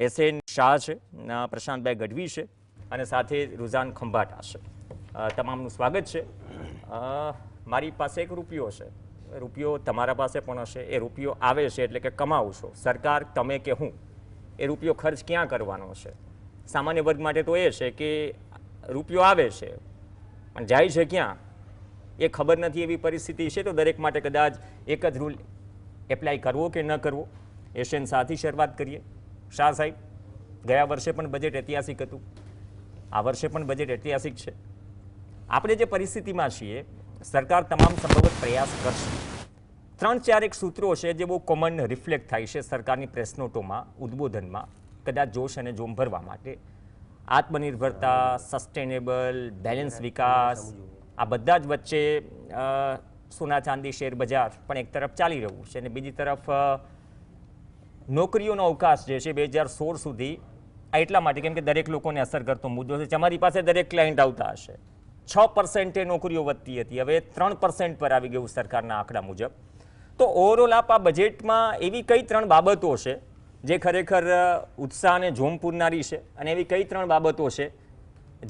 SN Shah છે, પ્રશાંતભાઈ ગઢવી છે અને સાથે રુઝાન ખંભાટા છે. તમામનું સ્વાગત છે. મારી પાસે એક રૂપિયો છે, રૂપિયો તમારા પાસે પણ હશે. એ રૂપિયો આવે છે એટલે કે કમાવું છો, સરકાર તમે કે હું, એ રૂપિયો ખર્ચ ક્યાં કરવાનો છે? સામાન્ય વર્ગ માટે તો એ છે કે રૂપિયો આવે છે પણ જાય છે ક્યાં એ ખબર નથી એવી પરિસ્થિતિ છે. તો દરેક માટે કદાચ એક જ રૂલ એપ્લાય કરવો કે ન કરવો. એશિયન શાહથી શરૂઆત કરીએ. શાહ સાહેબ, ગયા વર્ષે પણ બજેટ ઐતિહાસિક હતું, આ વર્ષે પણ બજેટ ઐતિહાસિક છે. આપણે જે પરિસ્થિતિમાં છીએ, સરકાર તમામ સંભવિત પ્રયાસ કરશે. 3-4 એક સૂત્રો છે જે બહુ કોમન રિફ્લેક્ટ થાય છે સરકારની પ્રેસ નોટોમાં, ઉદ્બોધનમાં, કદાચ જોશ અને જોમ ભરવા માટે. આત્મનિર્ભરતા, સસ્ટેનેબલ, બેલેન્સ વિકાસ, આ બધા જ વચ્ચે સોના ચાંદી શેર બજાર પણ એક તરફ ચાલી રહ્યું છે અને બીજી તરફ નોકરીઓનો અવકાશ જે છે 2016 સુધી, આ એટલા માટે કેમ કે દરેક લોકોને અસર કરતો મુદ્દો છે. તમારી પાસે દરેક ક્લાયન્ટ આવતા હશે. 6% નોકરીઓ વધતી હતી, હવે 3% પર આવી ગયું સરકારના આંકડા મુજબ. તો ઓવરઓલ આપ આ બજેટમાં એવી કઈ 3 બાબતો છે જે ખરેખર ઉત્સાહ અને જોમ પૂરનારી છે અને એવી કઈ 3 બાબતો છે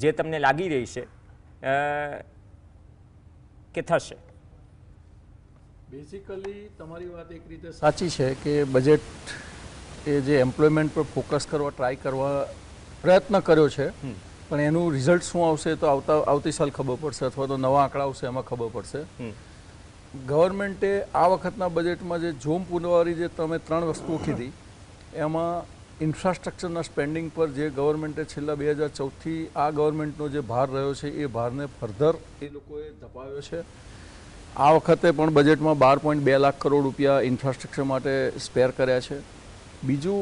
જે તમને લાગી રહી છે કે થશે? બેઝિકલી તમારી વાત એક રીતે સાચી છે કે બજેટ એ જે એમ્પ્લોયમેન્ટ પર ફોકસ કરવા ટ્રાય કરવા પ્રયત્ન કર્યો છે, પણ એનું રિઝલ્ટ શું આવશે તો આવતી સાલ ખબર પડશે, અથવા તો નવા આંકડા આવશે એમાં ખબર પડશે. ગવર્મેન્ટે આ વખતના બજેટમાં જે જોમ પૂરવારી જે તમે 3 વસ્તુઓ કીધી, એમાં ઇન્ફ્રાસ્ટ્રક્ચરના સ્પેન્ડિંગ પર જે ગવર્મેન્ટે છેલ્લા 2014થી આ ગવર્મેન્ટનો જે ભાર રહ્યો છે એ ભારને ફર્ધર એ લોકોએ ધપાવ્યો છે. આ વખતે પણ બજેટમાં 12.2 લાખ કરોડ રૂપિયા ઇન્ફ્રાસ્ટ્રક્ચર માટે સ્પેર કર્યા છે. બીજું,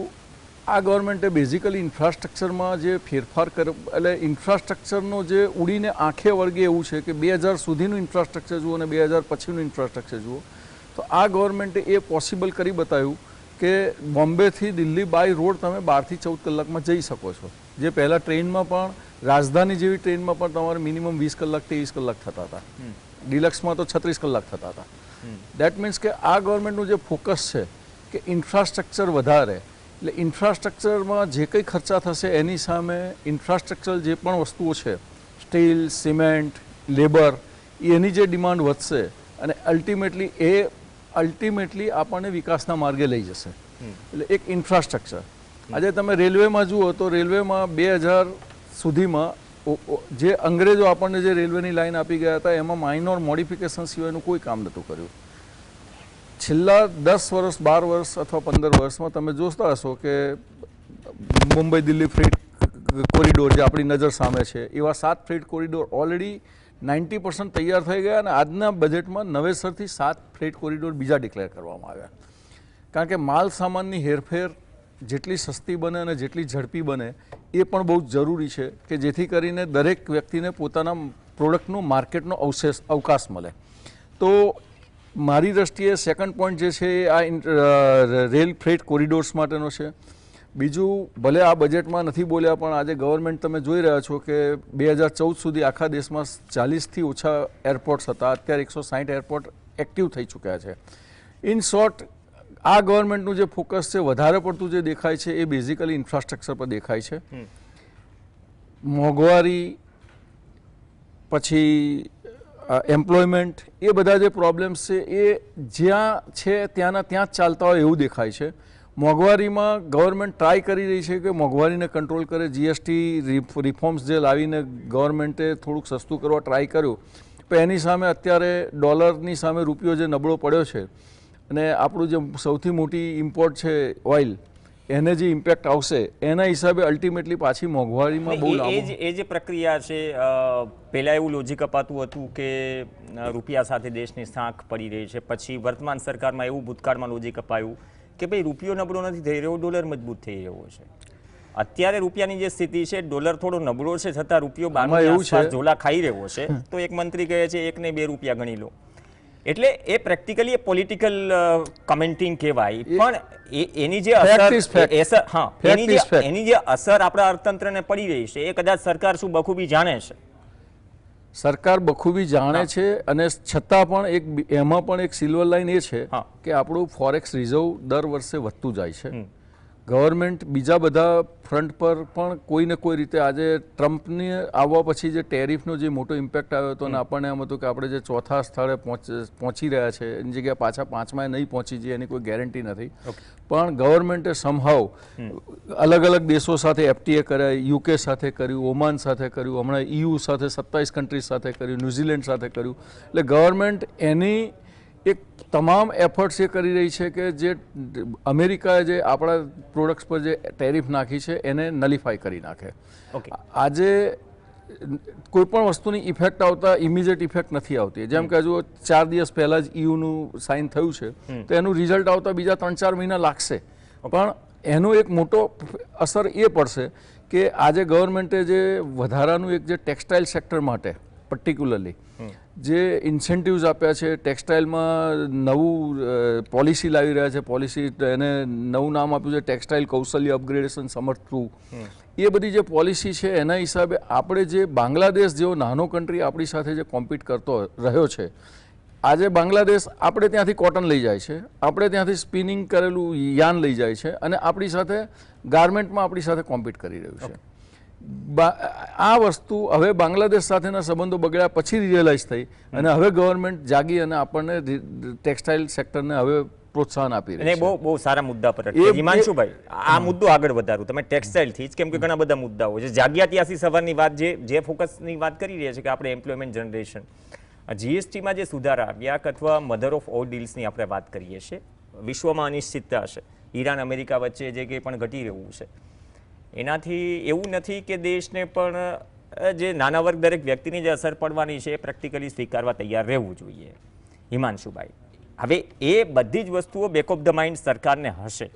આ ગવર્મેન્ટે બેઝિકલી ઇન્ફ્રાસ્ટ્રક્ચરમાં જે ફેરફાર કર્યો, એટલે ઇન્ફ્રાસ્ટ્રક્ચરનો જે ઉડીને આંખે વળગે એવું છે કે 2000 સુધીનું ઇન્ફ્રાસ્ટ્રક્ચર જુઓ અને 2000 પછીનું ઇન્ફ્રાસ્ટ્રક્ચર જુઓ, તો આ ગવર્મેન્ટે એ પોસિબલ કરી બતાવ્યું કે બોમ્બેથી દિલ્હી બાય રોડ તમે 12 થી 14 કલાકમાં જઈ શકો છો. જે પહેલાં ટ્રેનમાં પણ, રાજધાની જેવી ટ્રેનમાં પણ તમારે મિનિમમ 20 કલાક 23 કલાક થતા હતા, ડિલક્સમાં તો 36 કલાક થતા હતા. દેટ મીન્સ કે આ ગવર્મેન્ટનું જે ફોકસ છે કે ઇન્ફ્રાસ્ટ્રક્ચર વધારે, એટલે ઇન્ફ્રાસ્ટ્રક્ચરમાં જે કંઈ ખર્ચા થશે એની સામે ઇન્ફ્રાસ્ટ્રક્ચર જે પણ વસ્તુઓ છે, સ્ટીલ, સિમેન્ટ, લેબર, એની જે ડિમાન્ડ વધશે અને અલ્ટિમેટલી આપણને વિકાસના માર્ગે લઈ જશે. એટલે એક ઇન્ફ્રાસ્ટ્રક્ચર. આજે તમે રેલવેમાં જુઓ તો રેલવેમાં 2000 સુધીમાં જે અંગ્રેજો આપણને જે રેલવેની લાઈન આપી ગયા હતા એમાં માઇનોર મોડિફિકેશન સિવાયનું કોઈ કામ નહોતું કર્યું. છેલ્લા 10 વર્ષ, 12 વર્ષ અથવા 15 વર્ષમાં તમે જોતા હશો કે મુંબઈ દિલ્હી ફ્રેટ કોરિડોર જે આપણી નજર સામે છે, એવા 7 ફ્રેટ કોરિડોર ઓલરેડી 90% તૈયાર થઈ ગયા અને આજના બજેટમાં નવેસરથી 7 ફ્રેટ કોરિડોર બીજા ડિક્લેર કરવામાં આવ્યા. કારણ કે માલ સામાનની હેરફેર જેટલી સસ્તી બને અને જેટલી ઝડપી બને એ પણ બહુ જ જરૂરી છે કે જેથી કરીને દરેક વ્યક્તિને પોતાના પ્રોડક્ટનો માર્કેટનો અવકાશ મળે. તો મારી દ્રષ્ટિએ સેકન્ડ પોઈન્ટ જે છે એ આ રેલ ફ્રેટ કોરિડોર્સ માટેનો છે. બીજું, ભલે આ બજેટમાં નથી બોલ્યા પણ આજે ગવર્મેન્ટ તમે જોઈ રહ્યા છો કે 2014 સુધી આખા દેશમાં 40થી ઓછા એરપોર્ટ્સ હતા, અત્યારે 160 એરપોર્ટ એક્ટિવ થઈ ચૂક્યા છે. ઇન શોર્ટ, આ ગવર્મેન્ટનું જે ફોકસ છે વધારે પડતું જે દેખાય છે એ બેઝિકલી ઇન્ફ્રાસ્ટ્રક્ચર પર દેખાય છે. મોંઘવારી, પછી એમ્પ્લોયમેન્ટ, એ બધા જે પ્રોબ્લેમ્સ છે એ જ્યાં છે ત્યાં જ ચાલતા હોય એવું દેખાય છે. મોંઘવારીમાં ગવર્મેન્ટ ટ્રાય કરી રહી છે કે મોંઘવારીને કંટ્રોલ કરે. જીએસટી રિફોર્મ્સ જે લાવીને ગવર્મેન્ટે થોડુંક સસ્તું કરવા ટ્રાય કર્યું, પણ એની સામે અત્યારે ડોલરની સામે રૂપિયો જે નબળો પડ્યો છે અને આપણું જે સૌથી મોટી ઇમ્પોર્ટ છે ઓઇલ, એને જે ઇમ્પેક્ટ આવશે એના હિસાબે અલ્ટિમેટલી પાછી મોંઘવારીમાં બહુ એ જે પ્રક્રિયા છે, પહેલાં એવું લોજિક અપાતું હતું કે રૂપિયા સાથે દેશની સાંખ પડી રહી છે, પછી વર્તમાન સરકારમાં એવું ભૂતકાળમાં લોજિક અપાયું કે ભાઈ રૂપિયો નબળો નથી થઈ રહ્યો, ડોલર મજબૂત થઈ રહ્યો છે. અત્યારે રૂપિયાની જે સ્થિતિ છે, ડોલર થોડો નબળો છે છતાં રૂપિયો બારમાં એવું છે ઝોલા ખાઈ રહ્યો છે. તો એક મંત્રી કહે છે 1 ને 2 રૂપિયા ગણી લો. એટલે એ પ્રેક્ટિકલી પ્રોલિટિકલ કમેન્ટિંગ કહેવાય, પણ એની જે અસર આપણા અર્થતંત્રને પડી રહી છે એ કદાચ સરકાર શું બખૂબી જાણે છે. સરકાર બખૂબી જાણે છે અને છતાં પણ એમાં પણ એક સિલ્વર લાઇન એ છે કે આપણું ફોરેક્સ રિઝર્વ દર વર્ષે વધતું જાય છે. ગવર્મેન્ટ બીજા બધા ફ્રન્ટ પર પણ કોઈ ને કોઈ રીતે આજે ટ્રમ્પને આવવા પછી જે ટેરિફનો જે મોટો ઇમ્પેક્ટ આવ્યો હતો અને આપણને એમ હતું કે આપણે જે ચોથા સ્થળે પહોંચી રહ્યા છે એની જગ્યાએ પાછા પાંચમાએ નહીં પહોંચી જઈએ એની કોઈ ગેરંટી નથી. પણ ગવર્મેન્ટે સમહાવ અલગ અલગ દેશો સાથે FTA કર્યા, UK સાથે કર્યું, ઓમાન સાથે કર્યું, હમણાં EU સાથે 27 કન્ટ્રીઝ સાથે કર્યું, ન્યૂઝીલેન્ડ સાથે કર્યું. એટલે ગવર્મેન્ટ એની એક તમામ એફર્ટ્સ એ કરી રહી છે કે જે અમેરિકાએ જે આપણા પ્રોડક્ટ્સ પર જે ટેરિફ નાખી છે એને નલિફાઈ કરી નાખે. આજે કોઈ પણ વસ્તુની ઇફેક્ટ આવતા ઇમિડિયેટ ઇફેક્ટ નથી આવતી. જેમ કે હજુ 4 દિવસ પહેલાં જ EUનું સાઇન થયું છે તો એનું રિઝલ્ટ આવતા બીજા 3-4 મહિના લાગશે. પણ એનો એક મોટો અસર એ પડશે કે આજે ગવર્મેન્ટે જે વધારાનું એક જે ટેક્સટાઇલ સેક્ટર માટે પર્ટિક્યુલરલી જે ઇન્સેન્ટિવ્સ આપ્યા છે, ટેક્સટાઇલમાં નવું પોલિસી લાવી રહ્યા છે, પોલિસી એને નવું નામ આપ્યું છે ટેક્સટાઇલ કૌશલ્ય અપગ્રેડેશન સમર્થ થ્રુ. એ બધી જે પોલિસી છે એના હિસાબે આપણે જે બાંગ્લાદેશ જેવો નાનો કન્ટ્રી આપણી સાથે જે કોમ્પિટ કરતો રહ્યો છે, આજે બાંગ્લાદેશ આપણે ત્યાંથી કોટન લઈ જાય છે, આપણે ત્યાંથી સ્પિનિંગ કરેલું યાન લઈ જાય છે અને આપણી સાથે ગાર્મેન્ટમાં આપણી સાથે કોમ્પિટ કરી રહ્યું છે. આ વસ્તુ હવે બાંગ્લાદેશ સાથેના સંબંધો બગડ્યા પછી રિયલાઇઝ થઈ અને હવે ગવર્મેન્ટ જાગી અને આપણને ટેક્સટાઇલ સેક્ટરને હવે પ્રોત્સાહન આપી રહી છે. બહુ સારા મુદ્દા પર હિમાંશુભાઈ આ મુદ્દો આગળ વધારું તમે ટેક્સટાઇલથી જ, કેમ કે ઘણા બધા મુદ્દાઓ છે. જાગ્યા ત્યાંથી સવારની વાત જે ફોકસની વાત કરી રહ્યા છે કે આપણે એમ્પ્લોયમેન્ટ જનરેશન, GSTમાં જે સુધારા આવ્યા અથવા મધર ઓફ ઓલ ડીલ્સની આપણે વાત કરીએ છીએ, વિશ્વમાં અનિશ્ચિતતા હશે, ઈરાન અમેરિકા વચ્ચે જે કંઈ પણ ઘટી રહ્યું છે એનાથી એવું નથી કે દેશને પણ જે નાના વર્ગ દરેક વ્યક્તિની જે અસર પડવાની છે એ પ્રેક્ટિકલી સ્વીકારવા તૈયાર રહેવું જોઈએ. હિમાંશુભાઈ, હવે એ બધી જ વસ્તુઓ બેક ઓફ ધ માઇન્ડ સરકારને હશે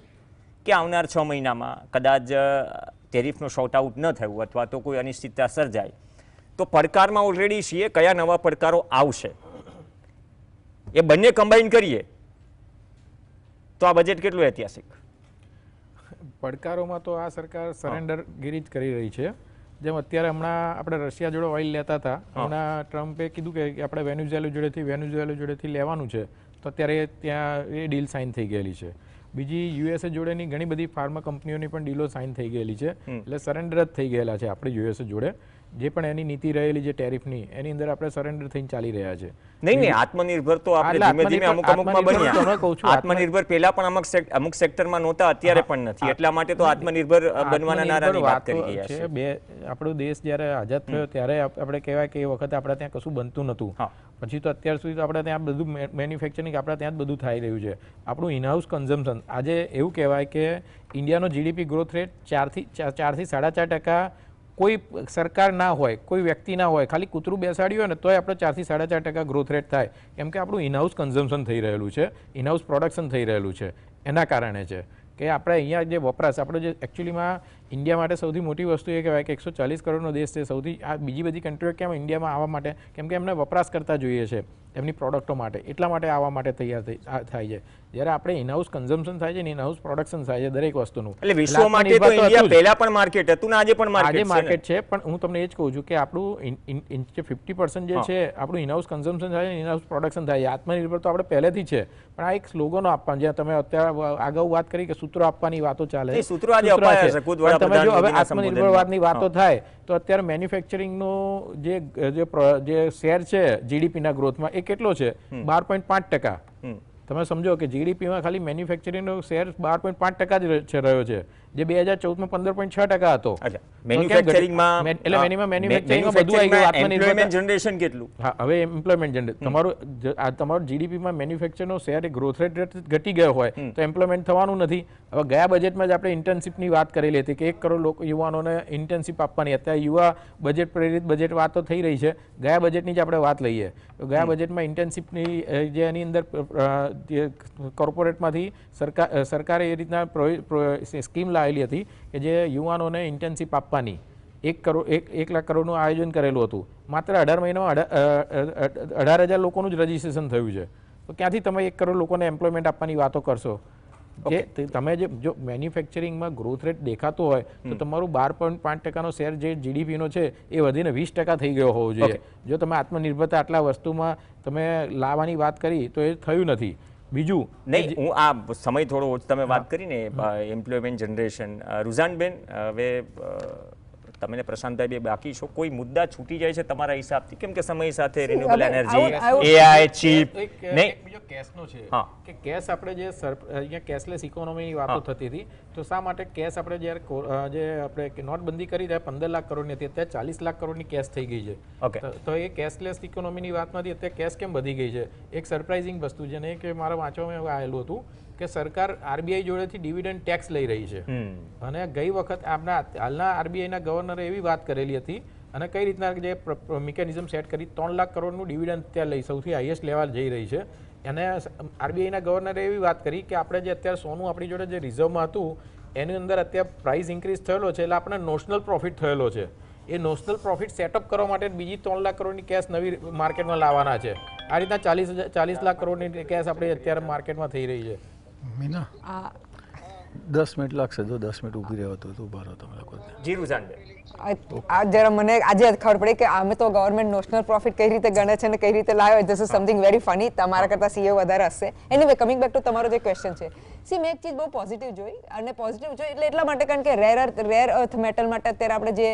કે આવનાર 6 મહિનામાં કદાચ ટેરિફનો શોર્ટ આઉટ ન થયું અથવા તો કોઈ અનિશ્ચિતતા સર્જાય તો પડકારમાં ઓલરેડી છીએ, કયા નવા પડકારો આવશે એ બંને કમ્બાઈન કરીએ તો આ બજેટ કેટલું ઐતિહાસિક? પડકારોમાં તો આ સરકાર સરેન્ડરગીરી જ કરી રહી છે. જેમ અત્યારે હમણાં આપણે રશિયા જોડે ઓઇલ લેતા હતા, હમણાં ટ્રમ્પે કીધું કે આપણે વેનેઝુએલા જોડેથી લેવાનું છે, તો અત્યારે ત્યાં એ ડીલ સાઇન થઈ ગયેલી છે. બીજી USA જોડેની ઘણી બધી ફાર્મા કંપનીઓની પણ ડીલો સાઇન થઈ ગયેલી છે. એટલે સરેન્ડર જ થઈ ગયેલા છે આપણે USA જોડે. જે પણ એની નીતિ રહેલી છે ટેરિફની એની અંદર આપણે સરેન્ડર થઈને ચાલી રહ્યા છે. નહીં, આત્મનિર્ભર તો આપણે ધીમે ધીમે અમુકમાં બન્યા. આત્મનિર્ભર પહેલા પણ અમુક સેક્ટરમાં નહોતા, અત્યારે પણ નથી. એટલા માટે તો આત્મનિર્ભર બનવાના નારાની વાત કરી રહ્યા છે. આપણો દેશ જ્યારે આઝાદ થયો ત્યારે આપણે કહેવાય કે એ વખતે આપણે ત્યાં કશું બનતું નહોતું. પછી તો અત્યાર સુધી તો આપણે ત્યાં બધું મેન્યુફેક્ચરિંગ આપણે ત્યાં જ બધું થઈ રહ્યું છે. આપણું ઇનહાઉસ કન્ઝમ્પશન આજે એવું કહેવાય કે ઇન્ડિયાનો GDP ગ્રોથ રેટ 4 થી 4.5% કોઈ સરકાર ના હોય, કોઈ વ્યક્તિ ના હોય, ખાલી કૂતરું બેસાડ્યું હોય ને તોય આપણે 4 થી 4.5% ગ્રોથ રેટ થાય. કેમ કે આપણું ઇનહાઉસ કન્ઝમ્પશન થઈ રહેલું છે, ઇનહાઉસ પ્રોડક્શન થઈ રહેલું છે. એના કારણે છે કે આપણે અહીંયા જે વપરાશ આપણે જે એકચ્યુઅલીમાં ઇન્ડિયા માટે સૌથી મોટી વસ્તુ એ કહેવાય કે 140 કરોડનો દેશ છે. સૌથી આ બીજી બધી કન્ટ્રીઓ કેમ ઇન્ડિયામાં આવવા માટે, કેમ કે એમને વપરાશ કરતા જોઈએ છે એમની પ્રોડક્ટો માટે, એટલા માટે આવવા માટે તૈયાર થાય છે. જ્યારે આપણે ઇનહાઉસ કન્ઝમ્પશન થાય છે ને ઇનહાઉસ પ્રોડક્શન થાય છે દરેક વસ્તુનું. એટલે વિશ્વ માટે તો ઇન્ડિયા પહેલા પણ માર્કેટ હતું ને આજે પણ માર્કેટ છે. પણ હું તમને એ જ કહું છું કે આપણું 50% જે છે આપણું ઇનહાઉસ કન્ઝમ્પશન થાય છે, ઇનહાઉસ પ્રોડક્શન થાય છે. આત્મનિર્ભર તો આપણે પહેલેથી છે, પણ આ એક સ્લોગનો આપવાનું, જ્યાં તમે અત્યારે અગાઉ વાત કરી કે સૂત્રો આપવાની વાતો ચાલે, સૂત્રો આજે અપાયા છે. તમે જો હવે આત્મનિર્ભરવાદની વાતો થાય તો અત્યારે મેન્યુફેક્ચરિંગનો જે શેર છે GDPના ગ્રોથમાં એ કેટલો છે? 12.5%. તમે સમજો કે GDPમાં ખાલી મેન્યુફેક્ચરિંગનો શેર 12.5% જ રહ્યો છે, જે 2014માં 15.6% હતો. મેન્યુફેક્ચરિંગમાં એટલે મેન્યુફેક્ચરિંગમાં બધું આવી ગયું. આત્મનિર્ભર જનરેશન કેટલું? હા, હવે એમ્પ્લોયમેન્ટ જનરેશન તમારું GDPમાં મેન્યુફેક્ચરનો શેર ગ્રોથ રેટ ઘટી ગયો હોય તો એમ્પ્લોયમેન્ટ થવાનું નથી. હવે ગયા બજેટમાં જ આપણે ઇન્ટર્નશીપની વાત કરેલી હતી કે 1 કરોડ યુવાનોને ઇન્ટર્નશીપ આપવાની. અત્યારે યુવા બજેટ પ્રેરિત બજેટ વાતો થઈ રહી છે. ગયા બજેટની જ આપણે વાત લઈએ તો ગયા બજેટમાં ઇન્ટર્નશીપની જે એની અંદર કોર્પોરેટમાંથી સરકારે એ રીતના સ્કીમ લાવેલી હતી કે જે યુવાનોને ઇન્ટર્નશીપ આપવાની 1 લાખ કરોડનું આયોજન કરેલું હતું. માત્ર 18 મહિનામાં 18,000 લોકોનું જ રજીસ્ટ્રેશન થયું છે. તો ક્યાંથી તમે 1 કરોડ લોકોને એમ્પ્લોયમેન્ટ આપવાની વાતો કરશો? તમે જો મેન્યુફેક્ચરિંગમાં ગ્રોથ રેટ દેખાતો હોય તો તમારું 12.5%નો શેર જે GDPનો છે એ વધીને 20% થઈ ગયો હોવો જોઈએ. જો તમે આત્મનિર્ભરતા આટલા વસ્તુમાં તમે લાવવાની વાત કરી તો એ થયું નથી. બીજું નહીં, હું આ સમય થોડો તમે વાત કરીને એમ્પ્લોયમેન્ટ જનરેશન, રુઝાનબેન હવે તમે ને પ્રશાંતભાઈ બે બાકી છો, કોઈ મુદ્દા છૂટી જાય છે તમારા હિસાબથી? કેમ કે સમય સાથે રિન્યુએબલ એનર્જી, એઆઈ, ચીપ, નહીં બીજો કેશનો છે હા. કે કેશ આપણે જે અહીંયા કેશલેસ ઇકોનોમીની વાતો થતી હતી, તો શા માટે કેશ આપણે જ્યારે જે આપણે નોટબંધી કરી ત્યારે 15 લાખ કરોડની હતી, અત્યારે 40 લાખ કરોડની કેશ થઈ ગઈ છે. ઓકે, તો એ કેશલેસ ઇકોનોમીની વાતમાંથી અત્યારે કેશ કેમ વધી ગઈ છે? એક સરપ્રાઇઝિંગ વસ્તુ છે ને, કે મારા વાંચવામાં આવેલું હતું કે સરકાર આરબીઆઈ જોડેથી ડિવિડન્ડ ટેક્સ લઈ રહી છે. અને ગઈ વખત આપણા હાલના આરબીઆઈના ગવર્નરે એવી વાત કરેલી હતી, અને કઈ રીતના જે મિકેનિઝમ સેટ કરી 3 લાખ કરોડનું ડિવિડન્ડ ત્યાં લઈ સૌથી હાઈએસ્ટ લેવલ જઈ રહી છે. અને આરબીઆઈના ગવર્નરે એવી વાત કરી કે આપણે જે અત્યારે સોનું આપણી જોડે જે રિઝર્વમાં હતું એની અંદર અત્યારે પ્રાઇસ ઇન્ક્રીઝ થયેલો છે, એટલે આપણે નોશનલ પ્રોફિટ થયેલો છે. એ નોશનલ પ્રોફિટ સેટઅપ કરવા માટે બીજી 3 લાખ કરોડની કેશ નવી માર્કેટમાં લાવવાના છે. આ રીતના 40 લાખ કરોડની કેશ આપણે અત્યારે માર્કેટમાં થઈ રહી છે. મીના 10 મિનિટ લાગશે, જો 10 મિનિટ ઊભી રહેવા તો ઊભા રહો તમે લોકો. જી રુઝાનબેન, આ જરા મને આજે ખબર પડી કે અમે તો ગવર્મેન્ટ નોશનલ પ્રોફિટ કઈ રીતે ગણે છે અને કઈ રીતે લાવે. This is something very funny. તમારા કરતા સીએ વધારે હશે. એનીવે, કમિંગ બેક ટુ તમારો જે ક્વેશ્ચન છે, સી મેં એક ચીજ બહુ પોઝિટિવ જોઈ, અને પોઝિટિવ જોઈ એટલે એટલા માટે કારણ કે રેર અર્થ મેટલ માટે અત્યારે આપણે જે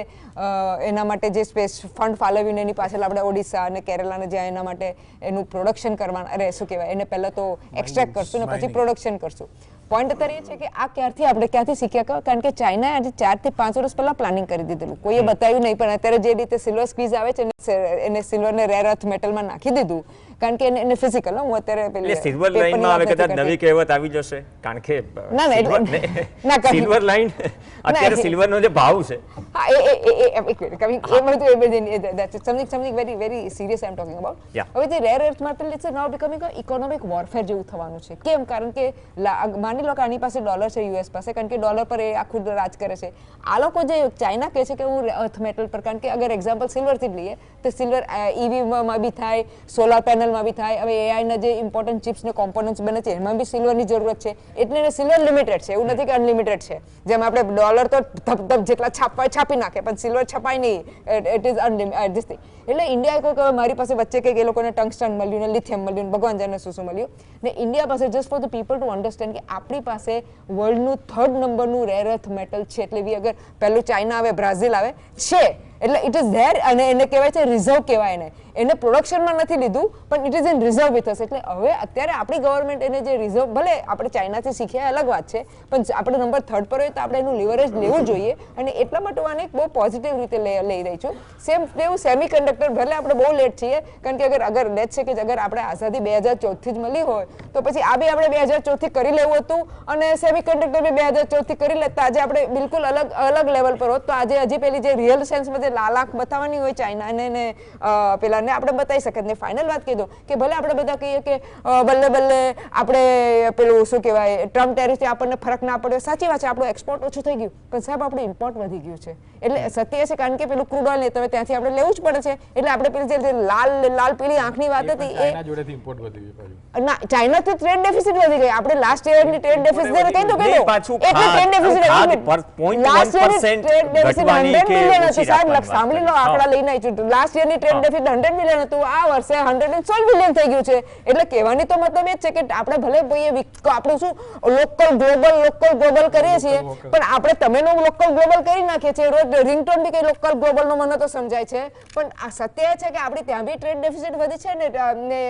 એના માટે જે સ્પેસ ફંડ ફાળવ્યું એની પાછળ આપણે ઓડિશા અને કેરલાને જ્યાં એના માટે એનું પ્રોડક્શન કરવાનું, અરે શું કહેવાય, એને પહેલાં તો એક્સટ્રેક્ટ કરશું ને પછી પ્રોડક્શન કરશું. પોઈન્ટ અત્યારે એ છે કે આ ક્યાંથી શીખ્યા, કારણ કે ચાઇનાએ આજે 4 થી 5 વર્ષ પહેલા પ્લાનિંગ કરી દીધેલું. કોઈએ બતાવ્યું નહીં, પણ અત્યારે જે રીતે સિલ્વર સ્ક્વીઝ આવે છે એને સિલ્વરને રેર અર્થ મેટલમાં નાખી દીધું, કારણ કે એને ફિઝિકલ. હું અત્યારે સિલ્વર લાઈનમાં હવે કદાચ નવી કહેવત આવી જશે, કારણ કે સિલ્વર લાઈન અત્યારે સિલ્વરનો જે ભાવ છે, હા, something very very serious I am talking about. હવે જે rare earth metal it's now becoming a economic warfare જેવું થવાનું છે. કેમ? કારણ કે માની લો કે આની પાસે ડોલર છે, યુએસ પાસે, કારણ કે ડોલર પર એ આખું રાજ કરે છે. આ લોકો જે ચાઇના કહે છે કે હું અર્થ મેટલ પર, કારણ કે અગર એક્ઝામ્પલ સિલ્વરથી જ લઈએ તો સિલ્વર ઈવીમાં બી થાય, સોલાર પેનલમાં બી થાય. હવે એઆઈના જે ઇમ્પોર્ટન્ટ ચિપ્સ ને કોમ્પોનન્ટ્સ બને છે એમાં બી સિલ્વરની જરૂરત છે, એટલે એને સિલ્વર લિમિટેડ છે, એવું નથી કે અનલિમિટેડ છે. જેમ આપણે ડોલર તો ધબ જેટલા છાપી નાખે, પણ સિલ્વર છપાય નહીં, ઇટ ઇઝ અનલિમિટેડ. એટલે ઇન્ડિયા કોઈ મારી પાસે વચ્ચે કંઈક એ લોકોને ટંગસ્ટન મળ્યું ને લિથિયમ મળ્યું ને ભગવાન જાણે શું મળ્યું ને ઇન્ડિયા પાસે, just for the people to understand કે આપણી પાસે વર્લ્ડનું 3rd નંબરનું રેર અર્થ મેટલ છે. એટલે બી અગર પહેલું ચાઇના આવે, બ્રાઝિલ આવે છે, એટલે ઇટ ઇઝ ધેર, અને એને કહેવાય છે રિઝર્વ કહેવાય. એને પ્રોડક્શનમાં નથી લીધું, પણ it is in reserve with us. એટલે હવે અત્યારે આપણી ગવર્મેન્ટ એને જે રિઝર્વ, ભલે આપણે ચાઇનાથી શીખ્યા અલગ વાત છે, પણ આપણે નંબર 3rd પર હોય તો આપણે એનું લિવરેજ લેવું જોઈએ. અને એટલા માટે હું આને એક બહુ પોઝિટિવ રીતે લઈ રહી છું. સેમ એવું સેમી કન્ડક્ટર, ભલે આપણે બહુ લેટ છીએ, કારણ કે અગર લેટ છે કે અગર આપણે આઝાદી 2014થી જ મળી હોય તો પછી આ બી આપણે 2014થી કરી લેવું હતું, અને સેમી કન્ડક્ટર બી 2014થી કરી લેતા આજે આપણે બિલકુલ અલગ લેવલ પર હોત. તો આજે હજી પેલી જે રિયલ સેન્સમાં જે લાલાક બતાવવાની હોય ચાઇનાને ને પેલા ને આપણે બતાવી શકત. ને ફાઇનલ વાત કહી દો કે ભલે આપણે બધા કહીએ કે બલ્લે આપણે પેલું શું કહેવાય ટ્રમ્પ ટેરિફથી આપણને ફરક ના પડ્યો. સાચી વાત છે, આપણું એક્સપોર્ટ ઓછું થઈ ગયું, પણ સાહેબ આપણું ઇમ્પોર્ટ વધી ગયું છે. એટલે સત્ય છે, કારણ કે પેલું ક્રૂડ ઓઇલ ને તમે ત્યાંથી આપણે લેવું જ પડે છે. એટલે આપણે પેલી જે લાલ પીળી આંખની વાત હતી ચાઇના જોડેથી ઇમ્પોર્ટ વધી ગયું. ના, ચાઇનાથી ટ્રેડ ડેફિસિટ વધી ગઈ. આપણે લાસ્ટ યરની ટ્રેડ ડેફિસિટ કહી દો એટલે ટ્રેડ ડેફિસિટ લાસ્ટ યરની ટ્રેડ ડેફિસિટ 100 મિલિયન હતું સાહેબ. સાંભળી લો, આંકડા લઈને આવી છું. લાસ્ટ યરની ટ્રેડ ડેફિસિટ 100 મિલિયન હતું, આ વર્ષે 116 મિલિયન થઈ ગયું છે. એટલે કહેવાની તો મતલબ એ જ છે કે આપણે ભલે આપણું શું લોકલ ગ્લોબલ કરીએ છીએ, પણ આપણે તમેનો લોકલ ગ્લોબલ કરી નાખીએ છીએ. રોજ રિંગટોન બી કઈ લોકલ ગ્લોબલ નો મને તો સમજાય છે, પણ આ સત્ય છે કે આપણી ત્યાં બી ટ્રેડ ડેફિસિટ વધી છે ને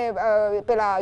પેલા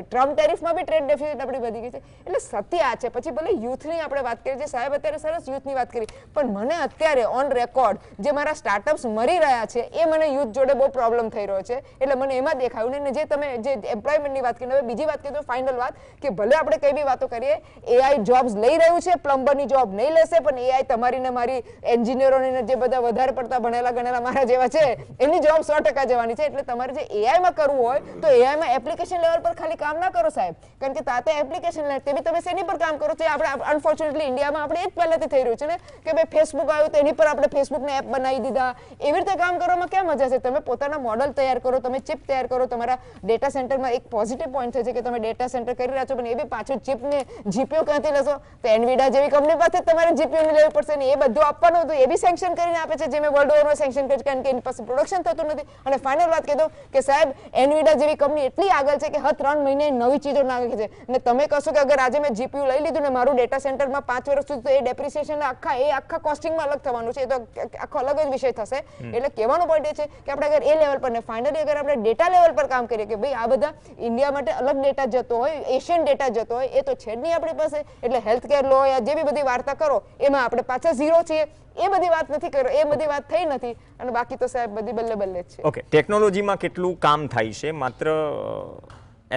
ટ્રમ્પ ટેરિફમાં બી ટ્રેડ ડેફિસિટ આપણી વધી ગઈ છે. એટલે સત્ય આ છે. પછી ભલે યુથની આપણે વાત કરીએ છીએ, સાહેબ અત્યારે સરસ યુથની વાત કરી, પણ મને અત્યારે ઓન રેકોર્ડ જે મારા સ્ટાર્ટઅપ્સ મરી રહ્યા છે એ મને યુથ જોડે બહુ પ્રોબ્લેમ થઈ રહ્યો છે. એટલે મને એમાં દેખાયું ને જે તમે જે એમ્પ્લોયમેન્ટની વાત કરી. હવે બીજી વાત કરીએ તો ફાઇનલ વાત કે ભલે આપણે કઈ બી વાતો કરીએ, એઆઈ જોબ્સ લઈ રહ્યું છે, પ્લમ્બરની જોબ નહીં લેશે, પણ એઆઈ તમારી ને મારી એન્જિનિયરોને જે બધા વધારે પડતા ભણેલા ગણેલા મારા જેવા છે એની જોબ 100% જવાની છે. એટલે તમારે જે એઆઈમાં કરવું હોય તો એઆઈમાં એપ્લિકેશન લેવલ પર ખાલી કામ ના કરો સાહેબ, કારણ કે તાતે એપ્લિકેશન લે તે બી તમે શેની પર કામ કરો છો. આપણે અનફોર્ચ્યુનેટલી ઇન્ડિયામાં આપણે એ જ પહેલાથી થઈ રહ્યું છે ને કે ભાઈ ફેસબુક આવ્યું તો એની પર આપણે ફેસબુકને એપ બનાવી દીધા. એવી રીતે કામ કરવામાં ક્યાં મજા છે? તમે પોતાના મોડલ તૈયાર કરો, તમે ચિપ તૈયાર કરો. તમારા ડેટા સેન્ટરમાં એક પોઝિટિવ પોઈન્ટ છે કે તમે ડેટા સેન્ટર કરી રહ્યા છો, પણ એ બી પાછું ચિપને જીપીયુ ક્યાંથી લેશો? તો એનવીડિયા જેવી કંપની પાસે તમારે જીપીયુ લેવું પડશે ને એ બધું આપવાનું હતું, એ બી સેન્કશન કરીને આપે છે, જે મેં વર્લ્ડ ઓવરમાં સેન્કશન કરી, કારણ કે એની પાસે પ્રોડક્શન થતું નથી. અને ફાઇનલ વાત કહી દઉં કે સાહેબ એનવિડા જેવી કંપની એટલી આગળ છે કે હર 3 મહિને નવી ચીજો નાખે છે. અને તમે કહેશો કે અગર આજે મેં જીપીયુ લઈ લીધું ને મારું ડેટા સેન્ટરમાં 5 વર્ષ સુધી તો એ ડેપ્રિસિએશન આખા કોસ્ટિંગમાં અલગ થવાનું છે. એ તો આખો અલગ જ વિષય થશે. એટલે કહેવાનો પોઈન્ટ એ છે કે આપણે અગર એ લેવલ પર ને ફાઇનલી અગર આપણે ડેટા લેવલ પર કામ કરીએ કે ભાઈ આ બધા ઇન્ડિયા માટે અલગ ડેટા જતો હોય, એશિયન ડેટા જતો હોય, એ તો છે જ નહીં આપણી પાસે. એટલે હેલ્થ કેર લો યા જે બી બધી વાર્તા કરો એમાં આપણે પાછા ઝીરો છીએ. એ બધી વાત નથી કરો, એ બધી વાત થઈ નથી. અને બાકી તો સાહેબ બધી બલ્લે બલ્લે જ છે. ઓકે, ટેકનોલોજીમાં કેટલું કામ થાય છે, માત્ર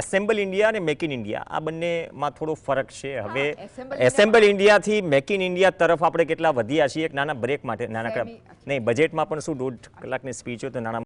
એસેમ્બલ ઇન્ડિયા અને મેક ઇન ઇન્ડિયા આ બંનેમાં થોડો ફરક છે. હવે એસેમ્બલ ઇન્ડિયાથી મેક ઇન ઇન્ડિયા તરફ આપણે કેટલા વધ્યા છીએ? એક નાના બ્રેક માટે, નાના નહીં બજેટમાં પણ શું 1.5 કલાકની સ્પીચ હોય તો નાના